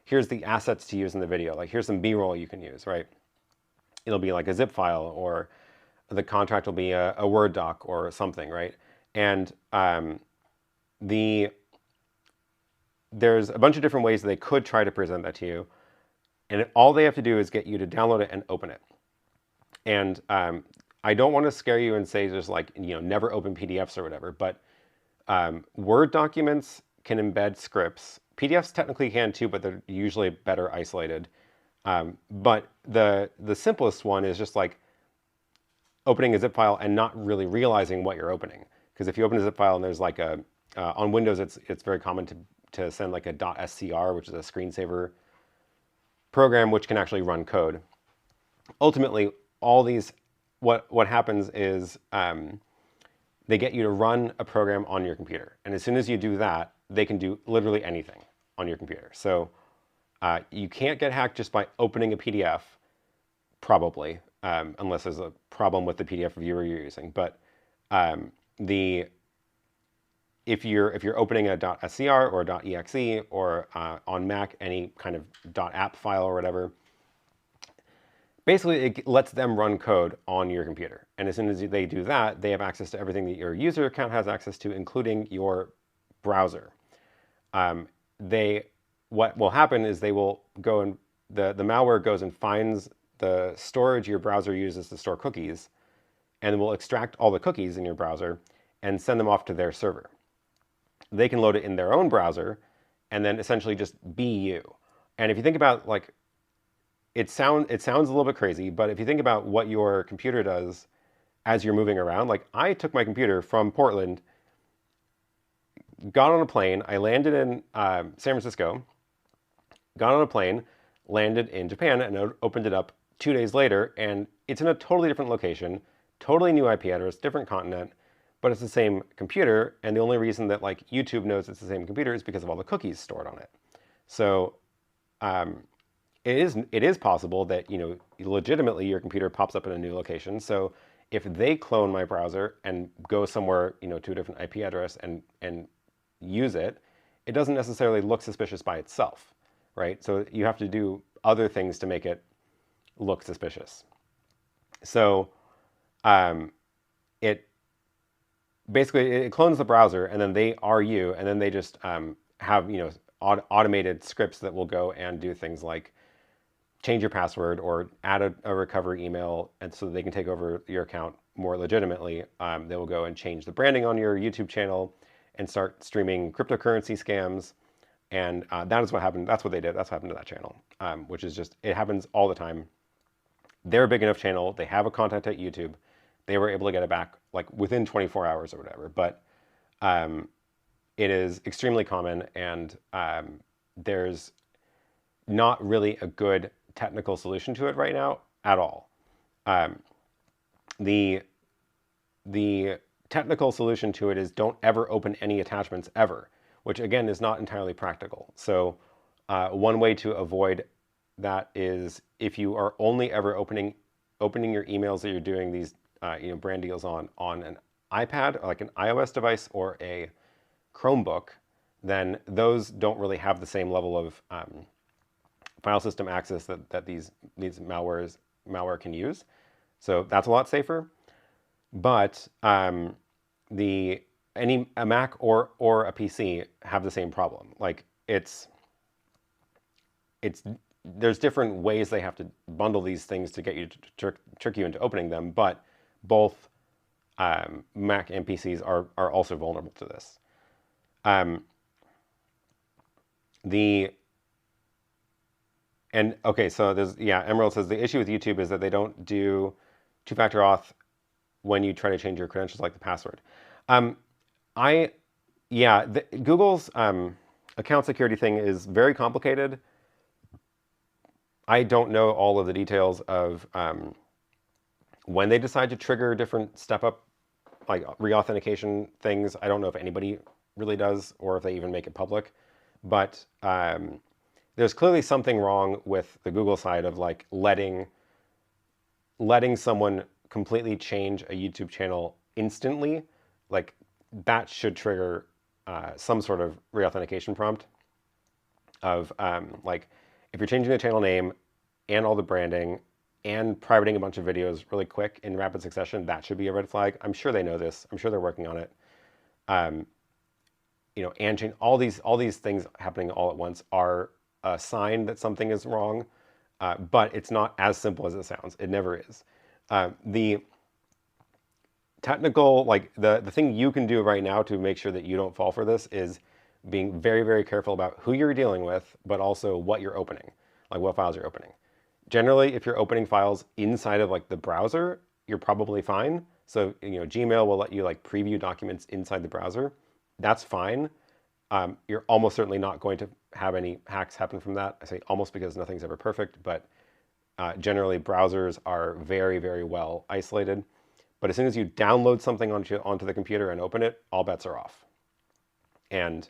here's the assets to use in the video. Like here's some B-roll you can use, right? It'll be like a zip file, or the contract will be a Word doc or something, right? And there's a bunch of different ways they could try to present that to you. And all they have to do is get you to download it and open it. And I don't want to scare you and say just like, never open PDFs or whatever, but Word documents can embed scripts. PDFs technically can too, but they're usually better isolated. But the simplest one is just like opening a zip file and not really realizing what you're opening. Because if you open a zip file and there's like on Windows, it's very common to send like a .scr, which is a screensaver program, which can actually run code. Ultimately, all these, what happens is they get you to run a program on your computer. And as soon as you do that, they can do literally anything on your computer. So you can't get hacked just by opening a PDF, probably, unless there's a problem with the PDF viewer you're using. But if you're opening a .scr or .exe or on Mac any kind of .app file or whatever, basically it lets them run code on your computer. And as soon as they do that, they have access to everything that your user account has access to, including your browser. What will happen is they will go and the malware goes and finds the storage your browser uses to store cookies, and will extract all the cookies in your browser and send them off to their server. They can load it in their own browser and then essentially just be you. And if you think about like, it sounds a little bit crazy, but if you think about what your computer does as you're moving around, like I took my computer from Portland, got on a plane. I landed in San Francisco, got on a plane, landed in Japan, and opened it up 2 days later, and it's in a totally different location, totally new IP address, different continent, but it's the same computer, and the only reason that like YouTube knows it's the same computer is because of all the cookies stored on it. So it is possible that, you know, legitimately your computer pops up in a new location. So if they clone my browser and go somewhere, you know, to a different IP address and use it, it doesn't necessarily look suspicious by itself, right? So you have to do other things to make it look suspicious. So it basically it clones the browser, and then they are you, and then they just have, you know, automated scripts that will go and do things like change your password or add a recovery email, and so they can take over your account more legitimately. They will go and change the branding on your YouTube channel and start streaming cryptocurrency scams. And that is what happened. That's what they did. That's what happened to that channel, which is just, it happens all the time. They're a big enough channel. They have a contact at YouTube. They were able to get it back like within 24 hours or whatever. But it is extremely common, and there's not really a good technical solution to it right now at all. The technical solution to it is don't ever open any attachments ever, which again is not entirely practical. So one way to avoid that is if you are only ever opening your emails that you're doing these you know, brand deals on an iPad, or like an iOS device or a Chromebook, then those don't really have the same level of file system access that these malware can use. So that's a lot safer. But a Mac or a PC have the same problem. Like there's different ways they have to bundle these things to get you to trick you into opening them, but both Mac and PCs are also vulnerable to this. Okay, so there's, yeah, Emerald says the issue with YouTube is that they don't do two-factor auth when you try to change your credentials, like the password. Google's account security thing is very complicated. I don't know all of the details of when they decide to trigger different step-up, like reauthentication things. I don't know if anybody really does, or if they even make it public. But there's clearly something wrong with the Google side of like letting someone completely change a YouTube channel instantly. Like that should trigger some sort of reauthentication prompt of like if you're changing the channel name and all the branding and privating a bunch of videos really quick in rapid succession, that should be a red flag. I'm sure they know this. I'm sure they're working on it. You know, and all these things happening all at once are a sign that something is wrong, but it's not as simple as it sounds. It never is. The technical, like the thing you can do right now to make sure that you don't fall for this is being very, very careful about who you're dealing with, but also what you're opening, like what files you're opening. Generally, if you're opening files inside of like the browser, you're probably fine. So, you know, Gmail will let you like preview documents inside the browser. That's fine. You're almost certainly not going to have any hacks happen from that. I say almost because nothing's ever perfect, but generally browsers are very, very well isolated. But as soon as you download something onto the computer and open it, all bets are off. And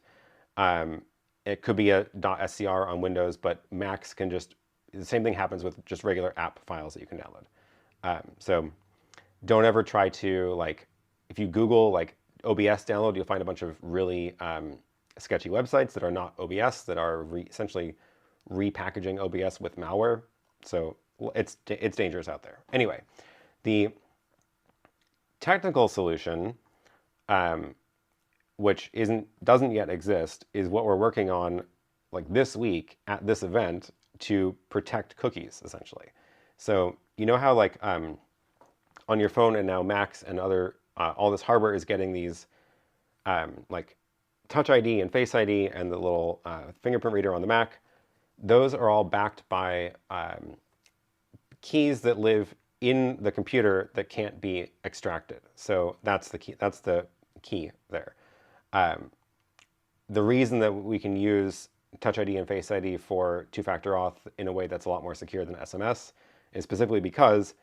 it could be a .scr on Windows, but Macs can just, the same thing happens with just regular app files that you can download. So don't ever try to, like, if you Google like OBS download, you'll find a bunch of really sketchy websites that are not OBS, that are essentially repackaging OBS with malware. So it's dangerous out there. Anyway, the technical solution, which doesn't yet exist, is what we're working on like this week at this event to protect cookies, essentially. So you know how like on your phone and now Macs and other all this hardware is getting these like Touch ID and Face ID and the little fingerprint reader on the Mac. Those are all backed by keys that live in the computer that can't be extracted. So that's the key. That's the key there. the reason that we can use Touch ID and Face ID for two-factor auth in a way that's a lot more secure than SMS is specifically because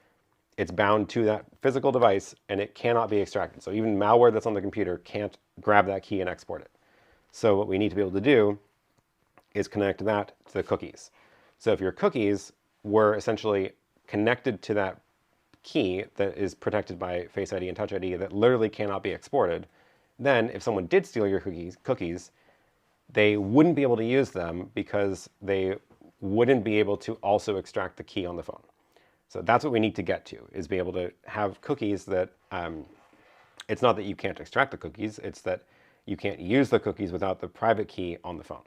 it's bound to that physical device and it cannot be extracted. So even malware that's on the computer can't grab that key and export it. So what we need to be able to do is connect that to the cookies. So if your cookies were essentially connected to that key that is protected by Face ID and Touch ID that literally cannot be exported, then if someone did steal your cookies, they wouldn't be able to use them because they wouldn't be able to also extract the key on the phone. So that's what we need to get to, is be able to have cookies that, it's not that you can't extract the cookies, it's that you can't use the cookies without the private key on the phone.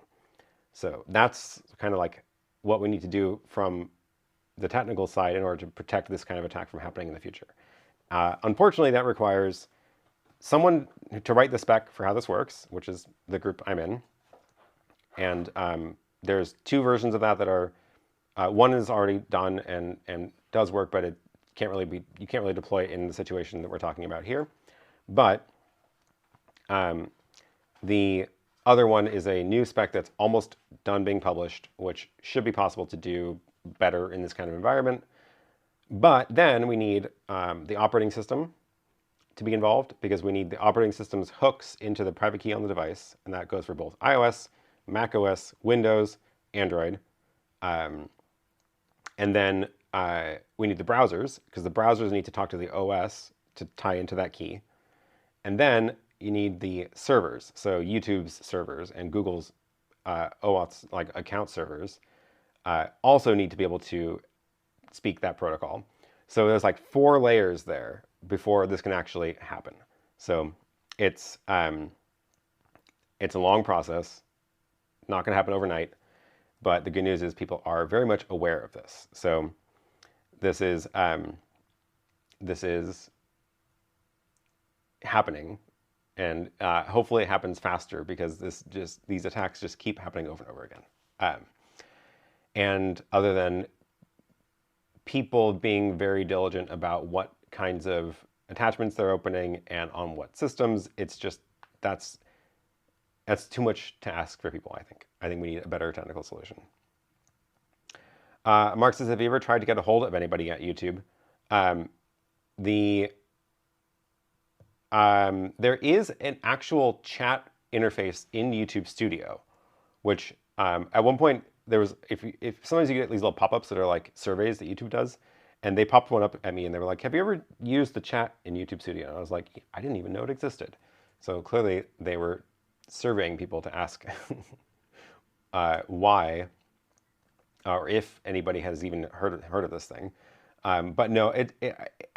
So that's kind of like what we need to do from the technical side in order to protect this kind of attack from happening in the future. Unfortunately, that requires someone to write the spec for how this works, which is the group I'm in. And there's two versions of that that are, one is already done and does work, but it can't really be, you can't really deploy it in the situation that we're talking about here. But the other one is a new spec that's almost done being published, which should be possible to do better in this kind of environment. But then we need the operating system to be involved, because we need the operating system's hooks into the private key on the device, and that goes for both iOS, macOS, Windows, Android. And then we need the browsers, because the browsers need to talk to the OS to tie into that key. And then you need the servers, so YouTube's servers and Google's OAuth, like account servers, also need to be able to speak that protocol. So there's like 4 layers there before this can actually happen. So it's a long process, not going to happen overnight, but the good news is people are very much aware of this. So this is happening, and hopefully it happens faster, because these attacks just keep happening over and over again. And other than people being very diligent about what kinds of attachments they're opening and on what systems, it's just, that's too much to ask for people, I think. I think we need a better technical solution. Mark says, have you ever tried to get a hold of anybody at YouTube? There is an actual chat interface in YouTube Studio, which at one point there was, if sometimes you get these little pop-ups that are like surveys that YouTube does, and they popped one up at me and they were like, have you ever used the chat in YouTube Studio? And I was like, I didn't even know it existed. So clearly they were surveying people to ask why, or if anybody has even heard of this thing. But no,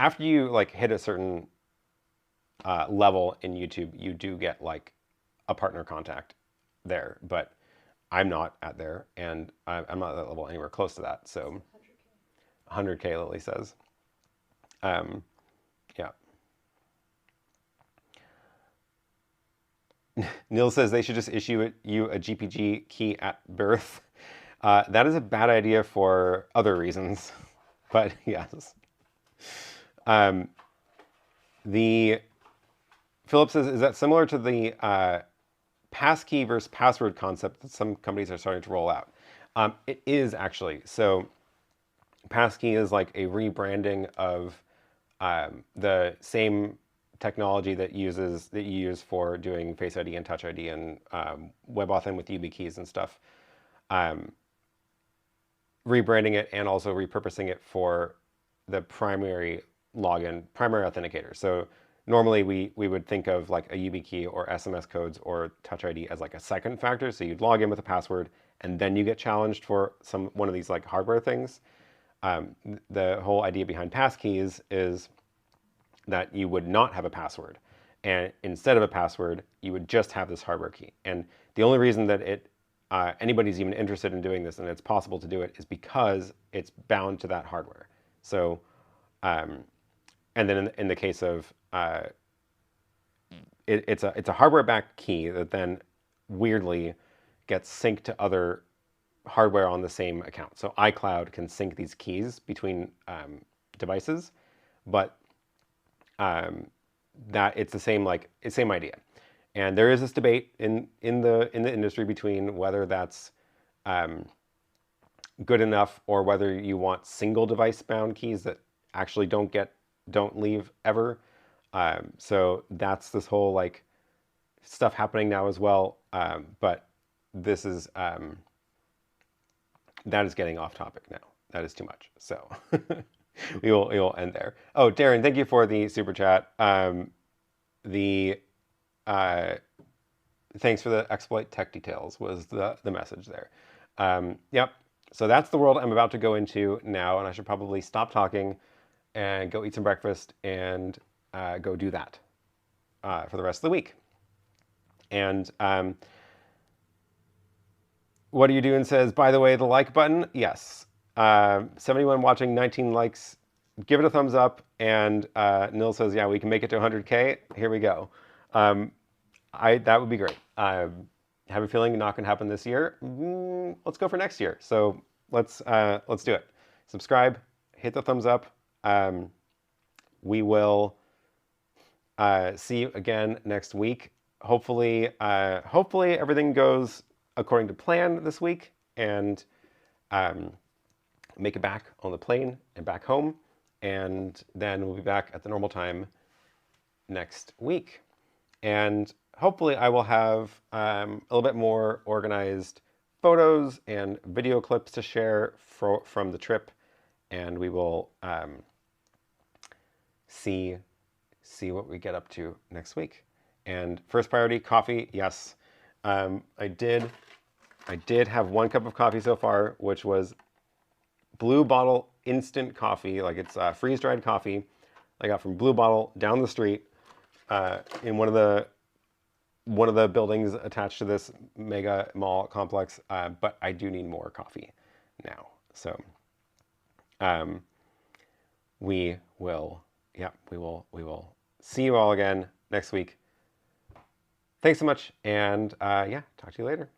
after you like hit a certain level in YouTube, you do get like a partner contact there, but I'm not at there, and I'm not at that level anywhere close to that. So 100K, Lily says. Yeah. Neil says they should just issue you a GPG key at birth. That is a bad idea for other reasons, but yes. Philip says, is that similar to the passkey versus password concept that some companies are starting to roll out? It is actually. So passkey is like a rebranding of the same technology that you use for doing Face ID and Touch ID and WebAuthn with YubiKeys and stuff. Rebranding it and also repurposing it for the primary login, primary authenticator. So normally we would think of like a YubiKey or SMS codes or Touch ID as like a second factor. So you'd log in with a password and then you get challenged for one of these like hardware things. The whole idea behind passkeys is that you would not have a password. And instead of a password, you would just have this hardware key. And the only reason that anybody's even interested in doing this and it's possible to do it is because it's bound to that hardware. So, and then in the case of, it's a hardware-backed key that then weirdly gets synced to other hardware on the same account. So iCloud can sync these keys between devices, but that it's the same idea. And there is this debate in the industry between whether that's good enough or whether you want single device bound keys that actually don't leave ever. So that's this whole like stuff happening now as well. But this is that is getting off topic now. That is too much. So we will end there. Oh, Darren, thank you for the super chat. Thanks for the exploit tech details was the message there. Yep. So that's the world I'm about to go into now, and I should probably stop talking and go eat some breakfast and go do that for the rest of the week. And what are you doing says, by the way, the like button, yes. 71 watching, 19 likes. Give it a thumbs up. And Nil says, yeah, we can make it to 100K. Here we go. That would be great. I have a feeling not going to happen this year. Let's go for next year. So let's do it. Subscribe, hit the thumbs up. We will see you again next week. Hopefully everything goes according to plan this week, and make it back on the plane and back home, and then we'll be back at the normal time next week. And hopefully I will have a little bit more organized photos and video clips to share from the trip, and we will see what we get up to next week. And first priority, coffee, yes. I did have 1 cup of coffee so far, which was Blue Bottle instant coffee, like it's freeze-dried coffee I got from Blue Bottle down the street in one of the buildings attached to this mega mall complex. But I do need more coffee now, so we will see you all again next week. Thanks so much, and yeah, talk to you later.